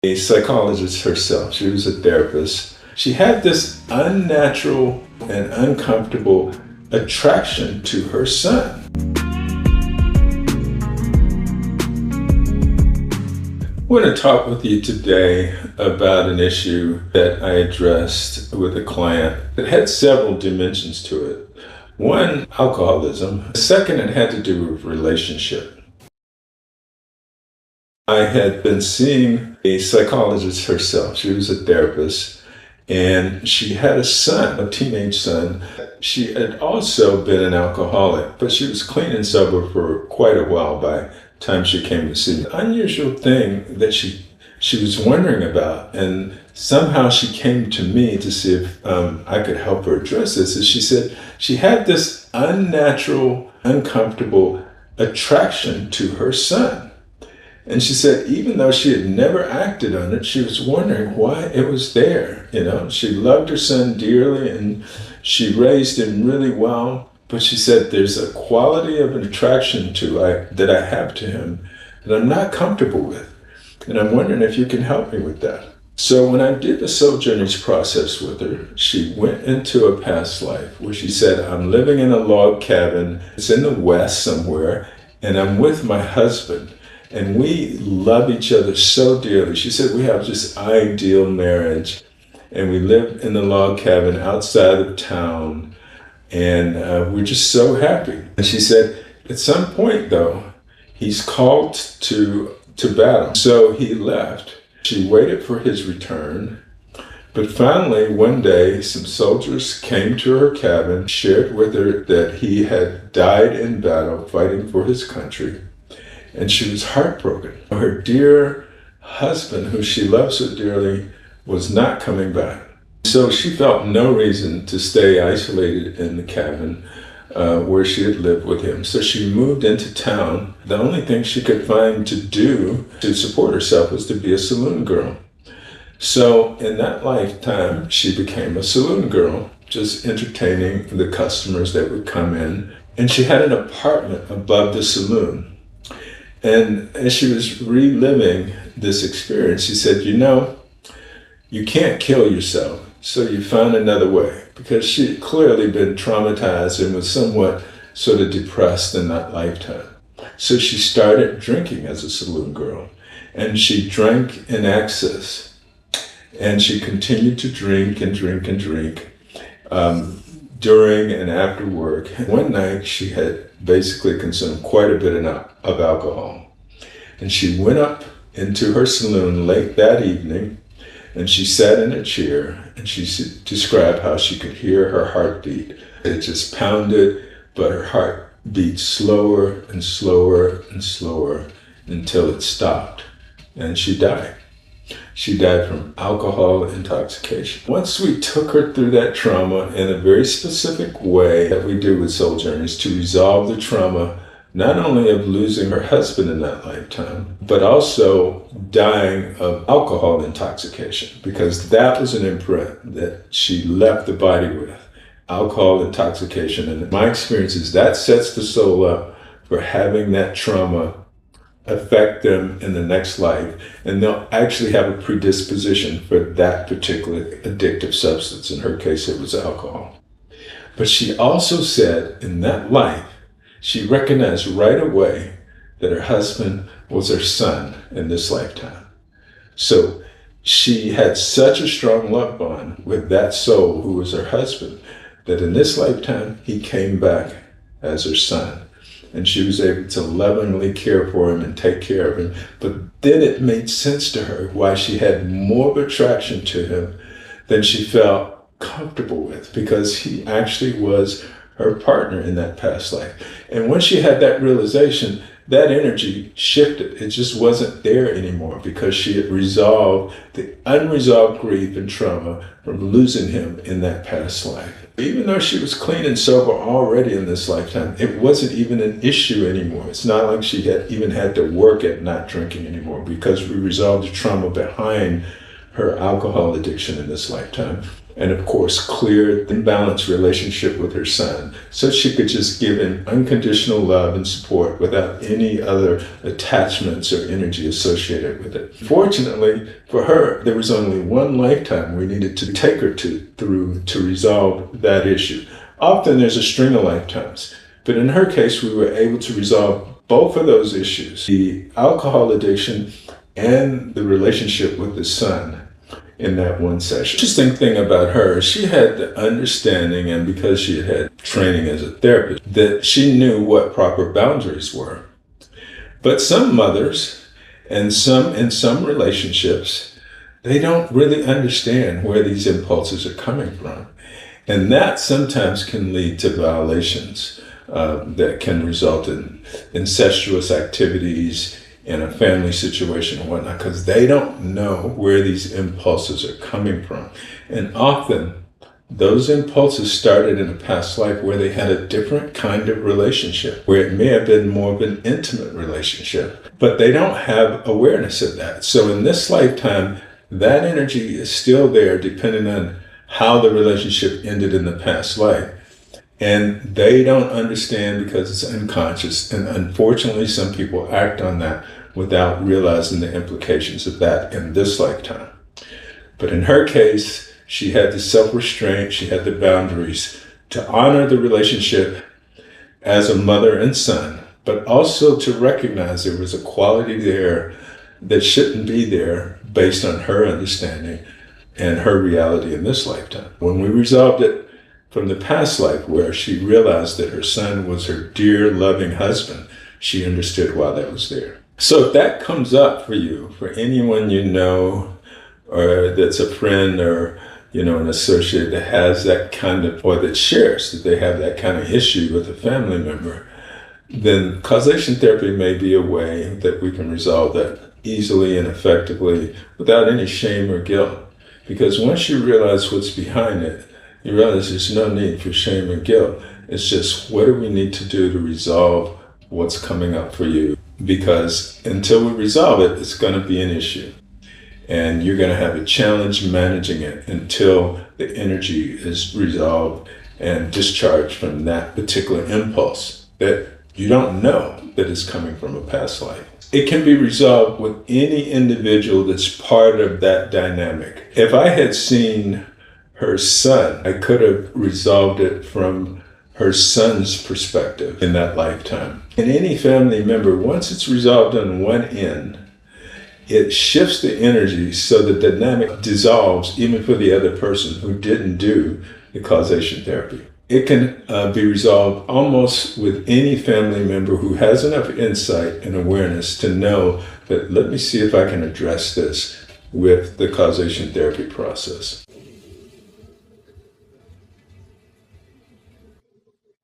a psychologist herself. She was a therapist. She had this unnatural and uncomfortable attraction to her son. I want to talk with you today about an issue that I addressed with a client that had several dimensions to it. One, alcoholism. The second, it had to do with relationship. I had been seeing a psychologist herself. She was a therapist, and she had a son, a teenage son. She had also been an alcoholic, but she was clean and sober for quite a while by the time she came to see me. The unusual thing that she was wondering about, and somehow she came to me to see if I could help her address this, is she said she had this unnatural, uncomfortable attraction to her son. And she said, even though she had never acted on it, she was wondering why it was there. You know, she loved her son dearly and she raised him really well. But she said, there's a quality of an attraction that I have to him that I'm not comfortable with. And I'm wondering if you can help me with that. So when I did the soul journeys process with her, she went into a past life where she said, I'm living in a log cabin. It's in the West somewhere, and I'm with my husband. And we love each other so dearly. She said we have this ideal marriage, and we live in the log cabin outside of town, and we're just so happy. And she said, at some point though, he's called to battle. So he left. She waited for his return, but finally one day some soldiers came to her cabin, shared with her that he had died in battle fighting for his country. And she was heartbroken. Her dear husband, who she loved so dearly, was not coming back. So she felt no reason to stay isolated in the cabin where she had lived with him. So she moved into town. The only thing she could find to do to support herself was to be a saloon girl. So in that lifetime, she became a saloon girl, just entertaining the customers that would come in. And she had an apartment above the saloon. And as she was reliving this experience, she said, you know, you can't kill yourself. So you found another way, because she had clearly been traumatized and was somewhat sort of depressed in that lifetime. So she started drinking as a saloon girl, and she drank in excess. And she continued to drink and drink and drink during and after work. One night she had basically consumed quite a bit of alcohol. And she went up into her saloon late that evening, and she sat in a chair, and she described how she could hear her heartbeat. It just pounded, but her heart beat slower and slower and slower until it stopped, and she died. She died from alcohol intoxication. Once we took her through that trauma in a very specific way that we do with soul journeys to resolve the trauma, not only of losing her husband in that lifetime, but also dying of alcohol intoxication, because that was an imprint that she left the body with, alcohol intoxication. And in my experience is that sets the soul up for having that trauma affect them in the next life, and they'll actually have a predisposition for that particular addictive substance. In her case, it was alcohol. But she also said in that life, she recognized right away that her husband was her son in this lifetime. So she had such a strong love bond with that soul who was her husband that in this lifetime, he came back as her son. And she was able to lovingly care for him and take care of him. But then it made sense to her why she had more of attraction to him than she felt comfortable with, because he actually was her partner in that past life. And once she had that realization, that energy shifted. It just wasn't there anymore, because she had resolved the unresolved grief and trauma from losing him in that past life. Even though she was clean and sober already in this lifetime, it wasn't even an issue anymore. It's not like she had even had to work at not drinking anymore, because we resolved the trauma behind her alcohol addiction in this lifetime, and of course clear the imbalanced relationship with her son so she could just give him unconditional love and support without any other attachments or energy associated with it. Fortunately for her, there was only one lifetime we needed to take her through to resolve that issue. Often there's a string of lifetimes, but in her case we were able to resolve both of those issues, the alcohol addiction and the relationship with the son, in that one session. Interesting thing about her, she had the understanding, and because she had training as a therapist, that she knew what proper boundaries were. But some mothers and in some relationships, they don't really understand where these impulses are coming from. And that sometimes can lead to violations that can result in incestuous activities in a family situation and whatnot, because they don't know where these impulses are coming from. And often those impulses started in a past life where they had a different kind of relationship, where it may have been more of an intimate relationship, but they don't have awareness of that. So in this lifetime, that energy is still there depending on how the relationship ended in the past life. And they don't understand because it's unconscious. And unfortunately, some people act on that without realizing the implications of that in this lifetime. But in her case, she had the self-restraint, she had the boundaries to honor the relationship as a mother and son, but also to recognize there was a quality there that shouldn't be there based on her understanding and her reality in this lifetime. When we resolved it from the past life, where she realized that her son was her dear, loving husband, she understood why that was there. So if that comes up for you, for anyone you know, or that's a friend or, an associate that has that kind of, or that shares that they have that kind of issue with a family member, then causation therapy may be a way that we can resolve that easily and effectively without any shame or guilt. Because once you realize what's behind it, you realize there's no need for shame or guilt. It's just, what do we need to do to resolve what's coming up for you? Because until we resolve it, it's going to be an issue. And you're going to have a challenge managing it until the energy is resolved and discharged from that particular impulse that you don't know that is coming from a past life. It can be resolved with any individual that's part of that dynamic. If I had seen her son, I could have resolved it from her son's perspective in that lifetime. And any family member, once it's resolved on one end, it shifts the energy so the dynamic dissolves even for the other person who didn't do the causation therapy. It can be resolved almost with any family member who has enough insight and awareness to know that, let me see if I can address this with the causation therapy process.